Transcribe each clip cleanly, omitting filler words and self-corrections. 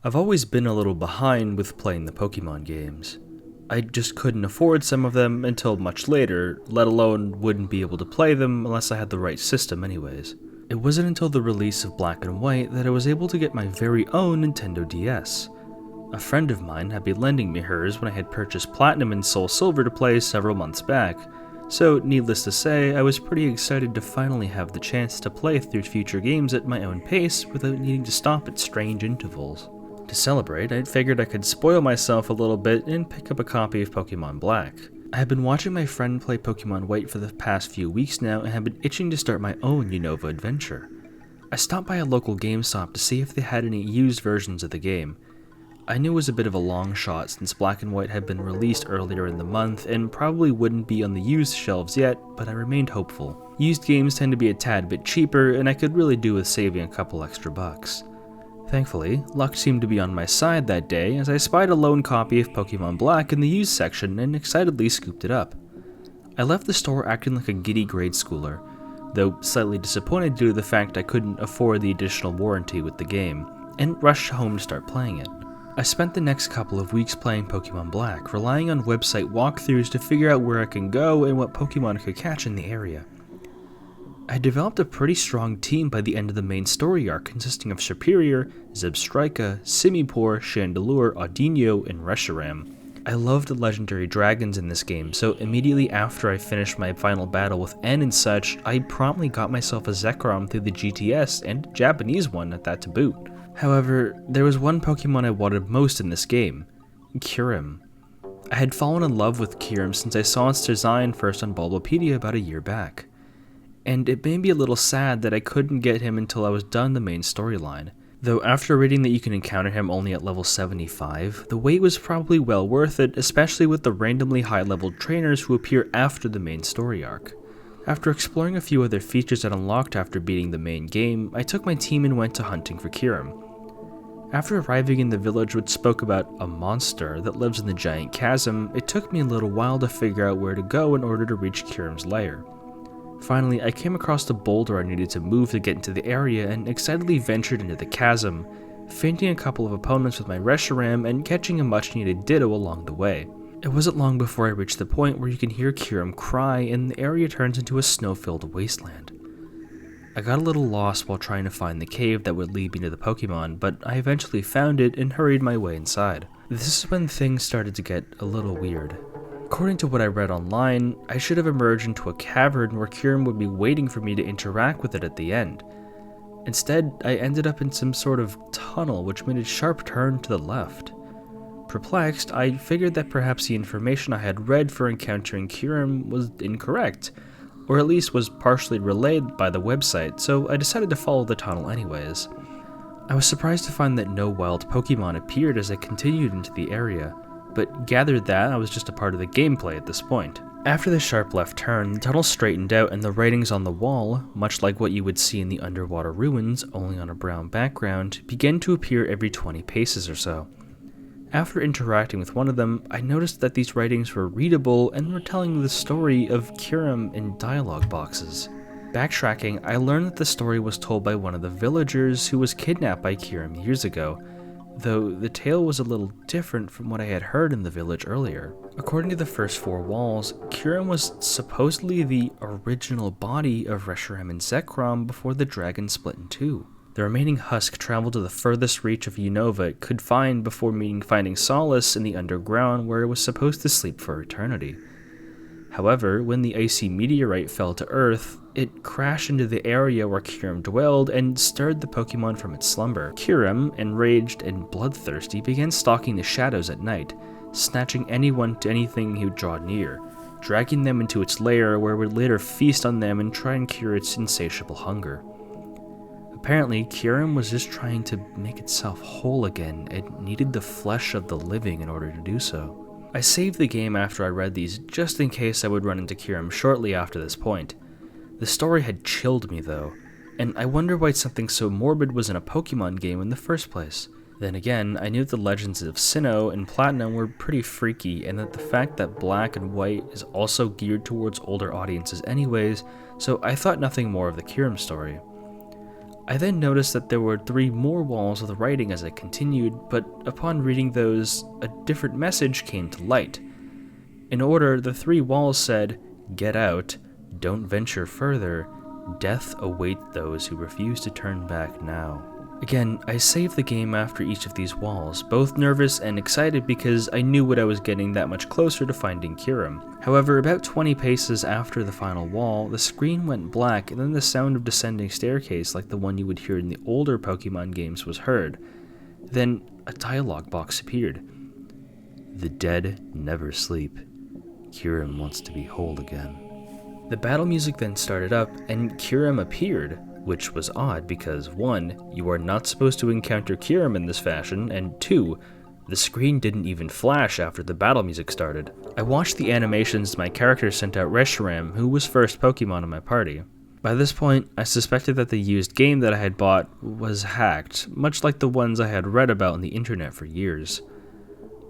I've always been a little behind with playing the Pokemon games. I just couldn't afford some of them until much later, let alone wouldn't be able to play them unless I had the right system anyways. It wasn't until the release of Black and White that I was able to get my very own Nintendo DS. A friend of mine had been lending me hers when I had purchased Platinum and Soul Silver to play several months back, so needless to say, I was pretty excited to finally have the chance to play through future games at my own pace without needing to stop at strange intervals. To celebrate, I figured I could spoil myself a little bit and pick up a copy of Pokemon Black. I had been watching my friend play Pokemon White for the past few weeks now and had been itching to start my own Unova adventure. I stopped by a local GameStop to see if they had any used versions of the game. I knew it was a bit of a long shot since Black and White had been released earlier in the month and probably wouldn't be on the used shelves yet, but I remained hopeful. Used games tend to be a tad bit cheaper and I could really do with saving a couple extra bucks. Thankfully, luck seemed to be on my side that day as I spied a lone copy of Pokemon Black in the used section and excitedly scooped it up. I left the store acting like a giddy grade schooler, though slightly disappointed due to the fact I couldn't afford the additional warranty with the game, and rushed home to start playing it. I spent the next couple of weeks playing Pokemon Black, relying on website walkthroughs to figure out where I can go and what Pokemon I could catch in the area. I developed a pretty strong team by the end of the main story arc, consisting of Superior, Zebstrika, Simipour, Chandelure, Audinio, and Reshiram. I loved the legendary dragons in this game, so immediately after I finished my final battle with N and such, I promptly got myself a Zekrom through the GTS, and a Japanese one at that to boot. However, there was one Pokemon I wanted most in this game, Kyurem. I had fallen in love with Kyurem since I saw its design first on Bulbapedia about a year back. And it made me a little sad that I couldn't get him until I was done the main storyline. Though after reading that you can encounter him only at level 75, the wait was probably well worth it, especially with the randomly high-leveled trainers who appear after the main story arc. After exploring a few other features I unlocked after beating the main game, I took my team and went to hunting for Kyurem. After arriving in the village which spoke about a monster that lives in the giant chasm, it took me a little while to figure out where to go in order to reach Kyurem's lair. Finally, I came across the boulder I needed to move to get into the area and excitedly ventured into the chasm, fainting a couple of opponents with my Reshiram and catching a much needed Ditto along the way. It wasn't long before I reached the point where you can hear Kyurem cry and the area turns into a snow-filled wasteland. I got a little lost while trying to find the cave that would lead me to the Pokemon, but I eventually found it and hurried my way inside. This is when things started to get a little weird. According to what I read online, I should have emerged into a cavern where Kyurem would be waiting for me to interact with it at the end. Instead, I ended up in some sort of tunnel which made a sharp turn to the left. Perplexed, I figured that perhaps the information I had read for encountering Kyurem was incorrect, or at least was partially relayed by the website, so I decided to follow the tunnel anyways. I was surprised to find that no wild Pokemon appeared as I continued into the area, but gathered that I was just a part of the gameplay at this point. After the sharp left turn, the tunnel straightened out and the writings on the wall, much like what you would see in the underwater ruins, only on a brown background, began to appear every 20 paces or so. After interacting with one of them, I noticed that these writings were readable and were telling the story of Kyurem in dialogue boxes. Backtracking, I learned that the story was told by one of the villagers who was kidnapped by Kyurem years ago, though the tale was a little different from what I had heard in the village earlier. According to the first 4 walls, Kyurem was supposedly the original body of Reshiram and Zekrom before the dragon split in 2. The remaining husk traveled to the furthest reach of Unova it could find before finding solace in the underground where it was supposed to sleep for eternity. However, when the icy meteorite fell to Earth, it crashed into the area where Kyurem dwelled and stirred the Pokemon from its slumber. Kyurem, enraged and bloodthirsty, began stalking the shadows at night, snatching anyone to anything he would draw near, dragging them into its lair where it would later feast on them and try and cure its insatiable hunger. Apparently, Kyurem was just trying to make itself whole again. It needed the flesh of the living in order to do so. I saved the game after I read these just in case I would run into Kyurem shortly after this point. The story had chilled me though, and I wonder why something so morbid was in a Pokemon game in the first place. Then again, I knew the legends of Sinnoh and Platinum were pretty freaky, and that the fact that Black and White is also geared towards older audiences anyways, so I thought nothing more of the Kyurem story. I then noticed that there were 3 more walls with writing as I continued, but upon reading those, a different message came to light. In order, the 3 walls said, "Get out, don't venture further, death await those who refuse to turn back now." Again, I saved the game after each of these walls, both nervous and excited because I knew what I was getting that much closer to finding Kyurem. However, about 20 paces after the final wall, the screen went black and then the sound of descending staircase like the one you would hear in the older Pokemon games was heard. Then, a dialogue box appeared. "The dead never sleep. Kyurem wants to be whole again." The battle music then started up, and Kyurem appeared, which was odd because 1, you are not supposed to encounter Kyurem in this fashion, and 2, the screen didn't even flash after the battle music started. I watched the animations my character sent out Reshiram, who was first Pokemon in my party. By this point, I suspected that the used game that I had bought was hacked, much like the ones I had read about on the internet for years.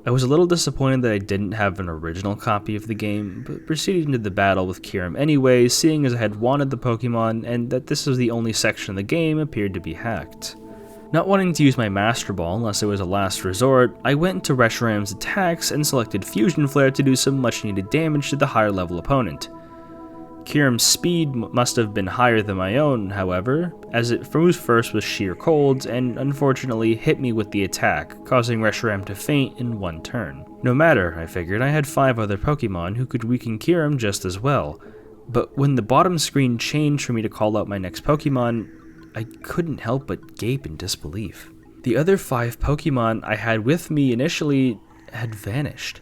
I was a little disappointed that I didn't have an original copy of the game, but proceeded into the battle with Kyurem anyway, seeing as I had wanted the Pokemon and that this was the only section of the game appeared to be hacked. Not wanting to use my Master Ball unless it was a last resort, I went into Reshiram's attacks and selected Fusion Flare to do some much needed damage to the higher level opponent. Kyurem's speed must have been higher than my own, however, as it moved first with sheer cold and unfortunately hit me with the attack, causing Reshiram to faint in 1 turn. No matter, I figured, I had 5 other Pokemon who could weaken Kyurem just as well, but when the bottom screen changed for me to call out my next Pokemon, I couldn't help but gape in disbelief. The other 5 Pokemon I had with me initially had vanished.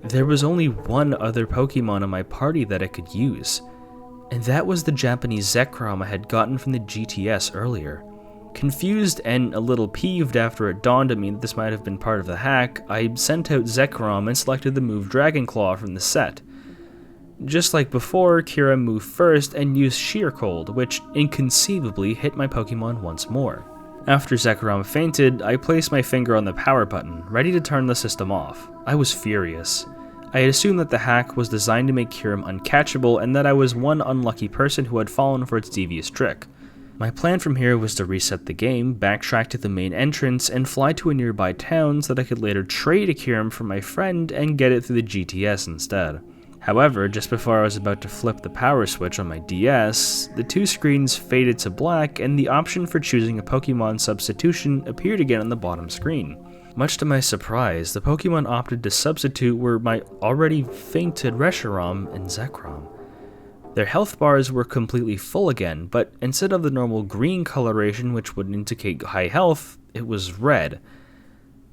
There was only 1 other Pokemon in my party that I could use, and that was the Japanese Zekrom I had gotten from the GTS earlier. Confused and a little peeved after it dawned on me that this might have been part of the hack, I sent out Zekrom and selected the move Dragon Claw from the set. Just like before, Kyurem moved first and used Sheer Cold, which inconceivably hit my Pokemon once more. After Zekrom fainted, I placed my finger on the power button, ready to turn the system off. I was furious. I had assumed that the hack was designed to make Kyurem uncatchable and that I was one unlucky person who had fallen for its devious trick. My plan from here was to reset the game, backtrack to the main entrance, and fly to a nearby town so that I could later trade a Kyurem for my friend and get it through the GTS instead. However, just before I was about to flip the power switch on my DS, the 2 screens faded to black and the option for choosing a Pokemon substitution appeared again on the bottom screen. Much to my surprise, the Pokemon opted to substitute were my already fainted Reshiram and Zekrom. Their health bars were completely full again, but instead of the normal green coloration which would indicate high health, it was red.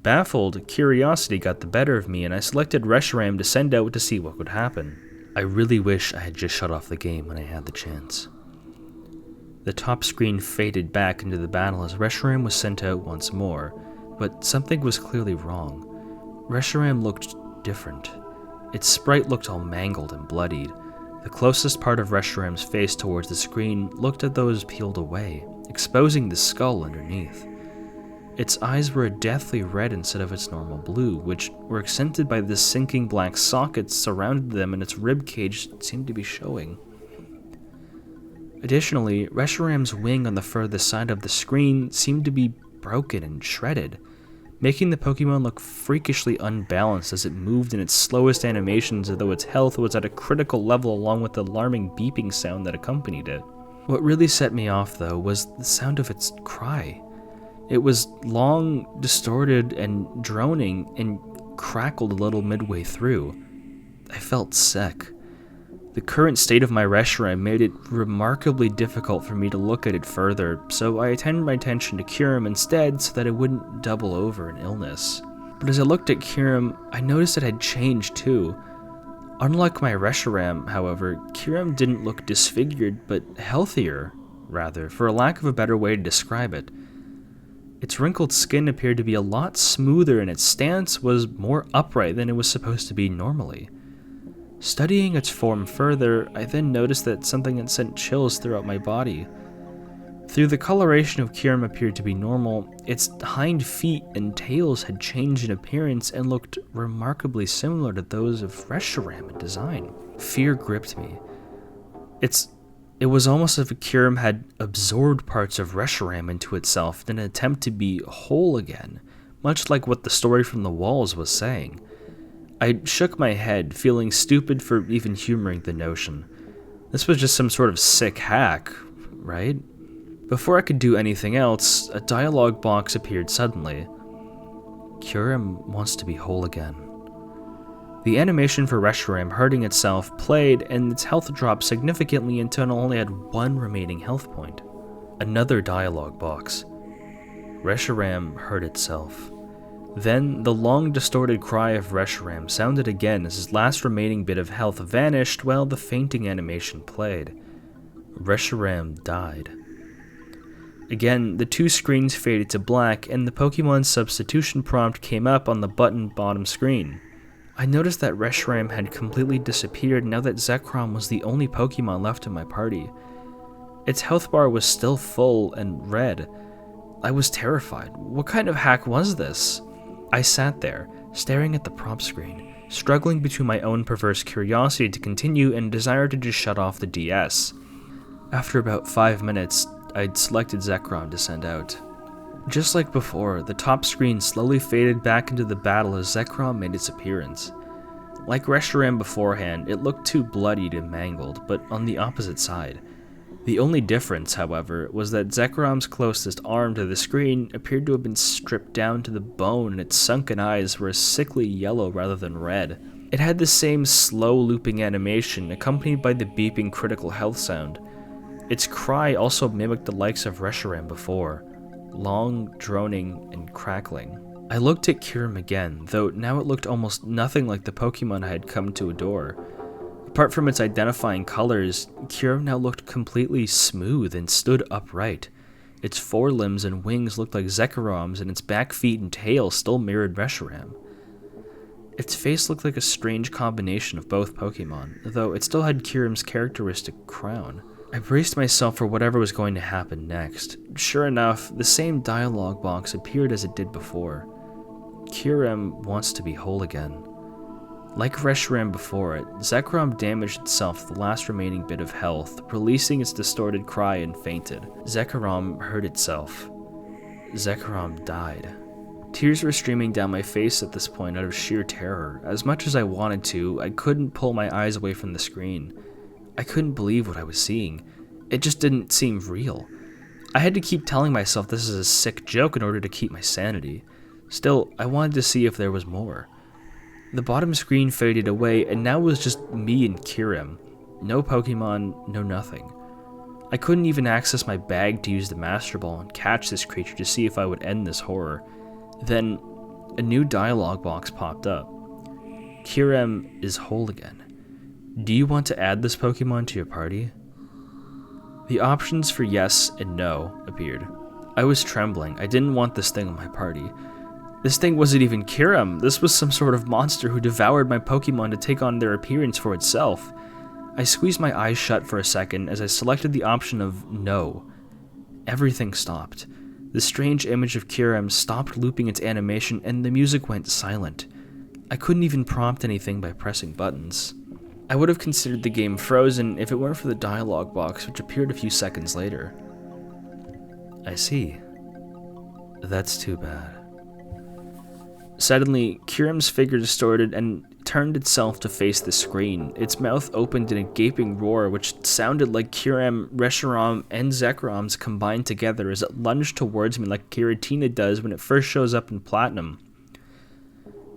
Baffled, curiosity got the better of me and I selected Reshiram to send out to see what would happen. I really wish I had just shut off the game when I had the chance. The top screen faded back into the battle as Reshiram was sent out once more, but something was clearly wrong. Reshiram looked different. Its sprite looked all mangled and bloodied. The closest part of Reshiram's face towards the screen looked as though it was peeled away, exposing the skull underneath. Its eyes were a deathly red instead of its normal blue, which were accented by the sinking black sockets surrounding them, and its rib cage seemed to be showing. Additionally, Reshiram's wing on the furthest side of the screen seemed to be broken and shredded, making the Pokemon look freakishly unbalanced as it moved in its slowest animations as though its health was at a critical level along with the alarming beeping sound that accompanied it. What really set me off, though, was the sound of its cry. It was long, distorted, and droning, and crackled a little midway through. I felt sick. The current state of my Reshiram made it remarkably difficult for me to look at it further, so I turned my attention to Kyurem instead so that it wouldn't double over in illness. But as I looked at Kyurem, I noticed it had changed too. Unlike my Reshiram, however, Kyurem didn't look disfigured, but healthier, rather, for a lack of a better way to describe it. Its wrinkled skin appeared to be a lot smoother and its stance was more upright than it was supposed to be normally. Studying its form further, I then noticed that something had sent chills throughout my body. Though the coloration of Kyurem appeared to be normal, its hind feet and tails had changed in appearance and looked remarkably similar to those of Reshiram in design. Fear gripped me. Its It was almost as if Kyurem had absorbed parts of Reshiram into itself in an attempt to be whole again, much like what the story from the walls was saying. I shook my head, feeling stupid for even humoring the notion. This was just some sort of sick hack, right? Before I could do anything else, a dialogue box appeared suddenly. Kyurem wants to be whole again. The animation for Reshiram hurting itself played, and its health dropped significantly until it only had one remaining health point. Another dialogue box. Reshiram hurt itself. Then, the long, distorted cry of Reshiram sounded again as his last remaining bit of health vanished while the fainting animation played. Reshiram died. Again, the two screens faded to black, and the Pokemon substitution prompt came up on the bottom screen. I noticed that Reshiram had completely disappeared now that Zekrom was the only Pokemon left in my party. Its health bar was still full and red. I was terrified. What kind of hack was this? I sat there, staring at the prompt screen, struggling between my own perverse curiosity to continue and desire to just shut off the DS. After about 5 minutes, I'd selected Zekrom to send out. Just like before, the top screen slowly faded back into the battle as Zekrom made its appearance. Like Reshiram beforehand, it looked too bloodied and mangled, but on the opposite side. The only difference, however, was that Zekrom's closest arm to the screen appeared to have been stripped down to the bone, and its sunken eyes were a sickly yellow rather than red. It had the same slow looping animation, accompanied by the beeping critical health sound. Its cry also mimicked the likes of Reshiram before. Long, droning, and crackling. I looked at Kyurem again, though now it looked almost nothing like the Pokemon I had come to adore. Apart from its identifying colors, Kyurem now looked completely smooth and stood upright. Its forelimbs and wings looked like Zekrom's, and its back feet and tail still mirrored Reshiram. Its face looked like a strange combination of both Pokemon, though it still had Kyurem's characteristic crown. I braced myself for whatever was going to happen next. Sure enough, the same dialogue box appeared as it did before. Kyurem wants to be whole again. Like Reshiram before it, Zekrom damaged itself the last remaining bit of health, releasing its distorted cry and fainted. Zekrom hurt itself. Zekrom died. Tears were streaming down my face at this point out of sheer terror. As much as I wanted to, I couldn't pull my eyes away from the screen. I couldn't believe what I was seeing. It just didn't seem real. I had to keep telling myself this is a sick joke in order to keep my sanity. Still, I wanted to see if there was more. The bottom screen faded away, and now it was just me and Kyurem. No Pokemon, no nothing. I couldn't even access my bag to use the Master Ball and catch this creature to see if I would end this horror. Then, a new dialogue box popped up. Kyurem is whole again. Do you want to add this Pokemon to your party? The options for yes and no appeared. I was trembling. I didn't want this thing on my party. This thing wasn't even Kyurem. This was some sort of monster who devoured my Pokemon to take on their appearance for itself. I squeezed my eyes shut for a second as I selected the option of no. Everything stopped. The strange image of Kyurem stopped looping its animation and the music went silent. I couldn't even prompt anything by pressing buttons. I would have considered the game frozen if it weren't for the dialogue box, which appeared a few seconds later. I see. That's too bad. Suddenly, Kyurem's figure distorted and turned itself to face the screen. Its mouth opened in a gaping roar, which sounded like Kyurem, Reshiram, and Zekrom's combined together as it lunged towards me like Giratina does when it first shows up in Platinum.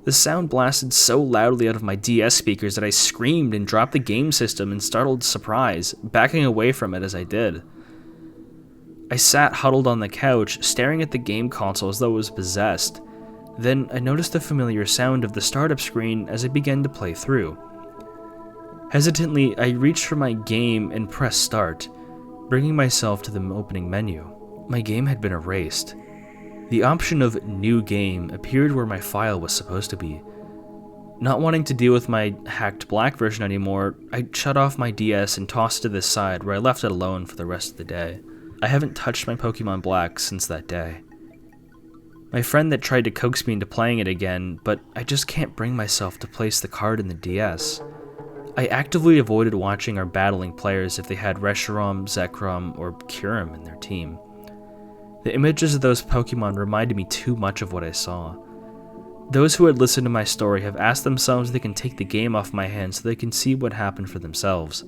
The sound blasted so loudly out of my DS speakers that I screamed and dropped the game system in startled surprise, backing away from it as I did. I sat huddled on the couch, staring at the game console as though it was possessed. Then I noticed the familiar sound of the startup screen as it began to play through. Hesitantly, I reached for my game and pressed start, bringing myself to the opening menu. My game had been erased. The option of New Game appeared where my file was supposed to be. Not wanting to deal with my hacked black version anymore, I shut off my DS and tossed it to the side where I left it alone for the rest of the day. I haven't touched my Pokemon Black since that day. My friend that tried to coax me into playing it again, but I just can't bring myself to place the card in the DS. I actively avoided watching our battling players if they had Reshiram, Zekrom, or Kyurem in their team. The images of those Pokemon reminded me too much of what I saw. Those who had listened to my story have asked themselves if they can take the game off my hands so they can see what happened for themselves.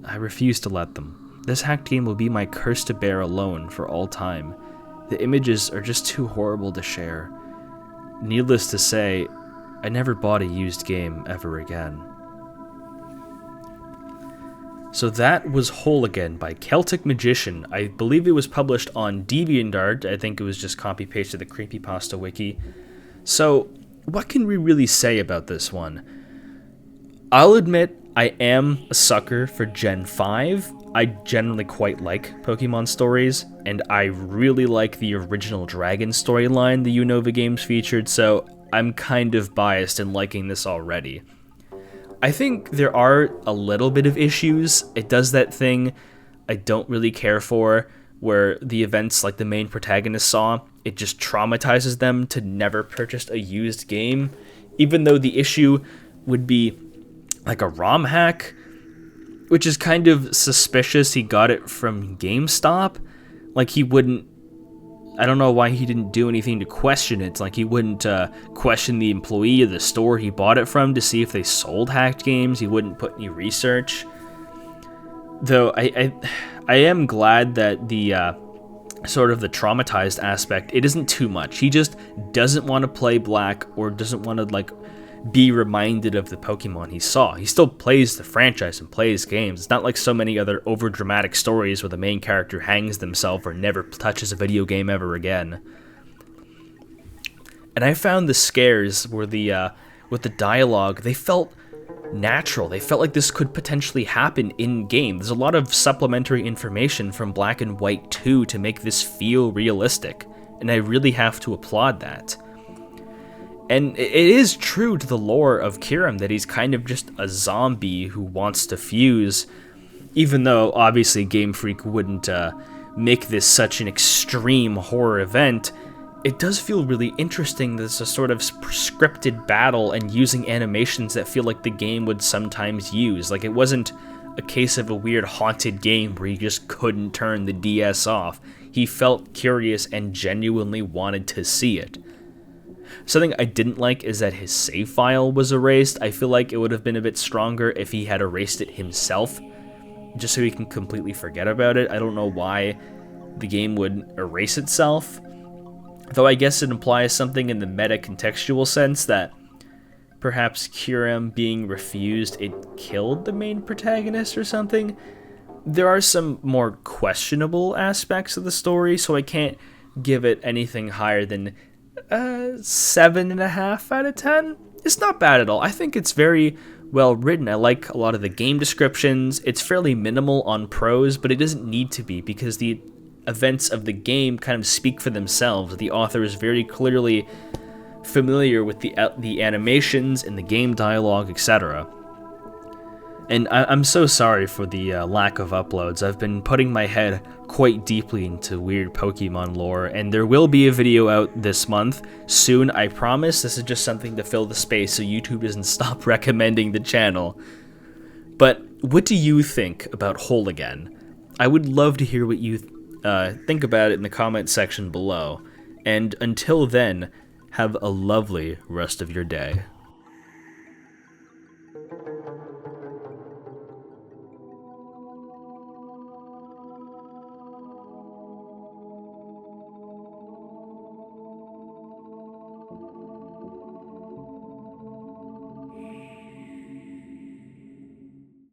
I refuse to let them. This hacked game will be my curse to bear alone for all time. The images are just too horrible to share. Needless to say, I never bought a used game ever again. So that was Whole Again by CelticMagician. I believe it was published on DeviantArt. I think it was just copy-pasted the Creepypasta wiki. So, what can we really say about this one? I'll admit, I am a sucker for Gen 5. I generally quite like Pokemon stories, and I really like the original Dragon storyline the Unova games featured, so I'm kind of biased in liking this already. I think there are a little bit of issues. It does that thing I don't really care for, where the events like the main protagonist saw, it just traumatizes them to never purchase a used game, even though the issue would be like a ROM hack, which is kind of suspicious. He got it from GameStop. Like, he wouldn't, I don't know why he didn't do anything to question it. Like, he wouldn't question the employee of the store he bought it from to see if they sold hacked games. He wouldn't put any research. Though I am glad that the sort of the traumatized aspect, it isn't too much. He just doesn't want to play Black, or doesn't want to like be reminded of the Pokemon he saw. He still plays the franchise and plays games. It's not like so many other overdramatic stories where the main character hangs themselves or never touches a video game ever again. And I found the scares where the with the dialogue, they felt natural. They felt like this could potentially happen in-game. There's a lot of supplementary information from Black and White 2 to make this feel realistic, and I really have to applaud that. And it is true to the lore of Kyurem that he's kind of just a zombie who wants to fuse, even though obviously Game Freak wouldn't make this such an extreme horror event. It does feel really interesting that it's a sort of scripted battle and using animations that feel like the game would sometimes use. Like, it wasn't a case of a weird haunted game where you just couldn't turn the DS off. He felt curious and genuinely wanted to see it. Something I didn't like is that his save file was erased. I feel like it would have been a bit stronger if he had erased it himself, just so he can completely forget about it. I don't know why the game would erase itself, though I guess it implies something in the meta-contextual sense that perhaps Kyurem being refused, it killed the main protagonist or something. There are some more questionable aspects of the story, so I can't give it anything higher than 7.5 out of 10. It's not bad at all. I think it's very well written. I like a lot of the game descriptions. It's fairly minimal on prose, but it doesn't need to be because the events of the game kind of speak for themselves. The author is very clearly familiar with the animations and the game dialogue, etc. And I'm so sorry for the lack of uploads. I've been putting my head quite deeply into weird Pokemon lore, and there will be a video out this month, soon, I promise. This is just something to fill the space so YouTube doesn't stop recommending the channel. But what do you think about Whole Again? I would love to hear what you think about it in the comment section below. And until then, have a lovely rest of your day.